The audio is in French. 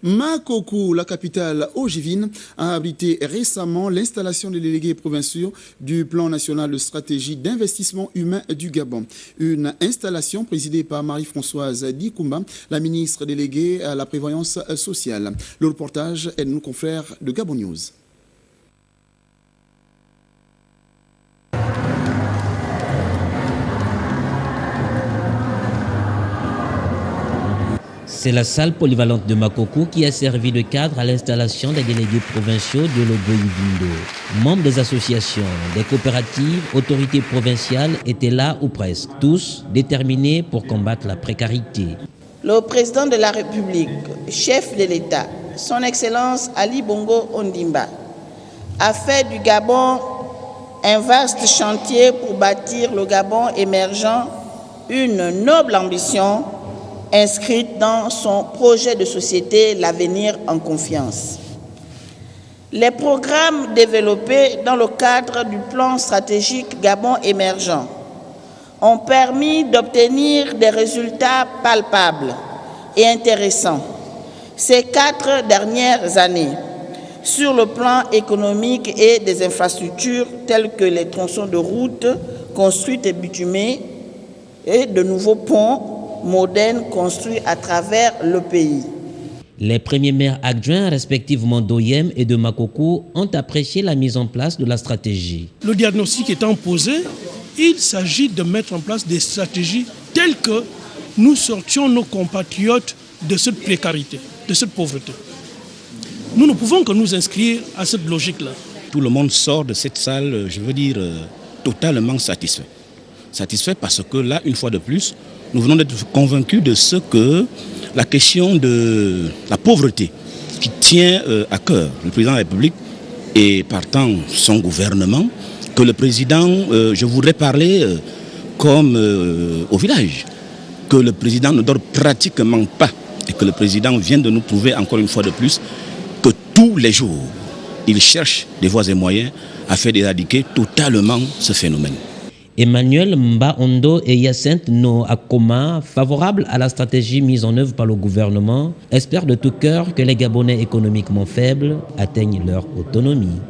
Makoko, la capitale ogivine, a abrité récemment l'installation des délégués provinciaux du plan national de stratégie d'investissement humain du Gabon. Une installation présidée par Marie-Françoise Dikoumba, la ministre déléguée à la prévoyance sociale. Le reportage est de nos confrères de Gabon News. C'est la salle polyvalente de Makoko qui a servi de cadre à l'installation des délégués provinciaux de l'Ogoïvindo. Membres des associations, des coopératives, autorités provinciales étaient là ou presque, tous déterminés pour combattre la précarité. Le président de la République, chef de l'État, son Excellence Ali Bongo Ondimba, a fait du Gabon un vaste chantier pour bâtir le Gabon émergent, une noble ambition inscrite dans son projet de société L'avenir en confiance. Les programmes développés dans le cadre du plan stratégique Gabon émergent ont permis d'obtenir des résultats palpables et intéressants ces 4 dernières années sur le plan économique et des infrastructures telles que les tronçons de route construites et bitumées et de nouveaux ponts modernes construits à travers le pays. Les premiers maires adjoints, respectivement d'Oyem et de Makoko, ont apprécié la mise en place de la stratégie. Le diagnostic étant posé, il s'agit de mettre en place des stratégies telles que nous sortions nos compatriotes de cette précarité, de cette pauvreté. Nous ne pouvons que nous inscrire à cette logique-là. Tout le monde sort de cette salle, je veux dire, totalement satisfait. Satisfait parce que là, une fois de plus, nous venons d'être convaincus de ce que la question de la pauvreté qui tient à cœur le président de la République et partant son gouvernement, que le président, je voudrais parler comme au village, que le président ne dort pratiquement pas et que le président vient de nous prouver encore une fois de plus que tous les jours, il cherche des voies et moyens afin d'éradiquer totalement ce phénomène. Emmanuel Mba-Ondo et Hyacinthe No Akoma, favorables à la stratégie mise en œuvre par le gouvernement, espèrent de tout cœur que les Gabonais économiquement faibles atteignent leur autonomie.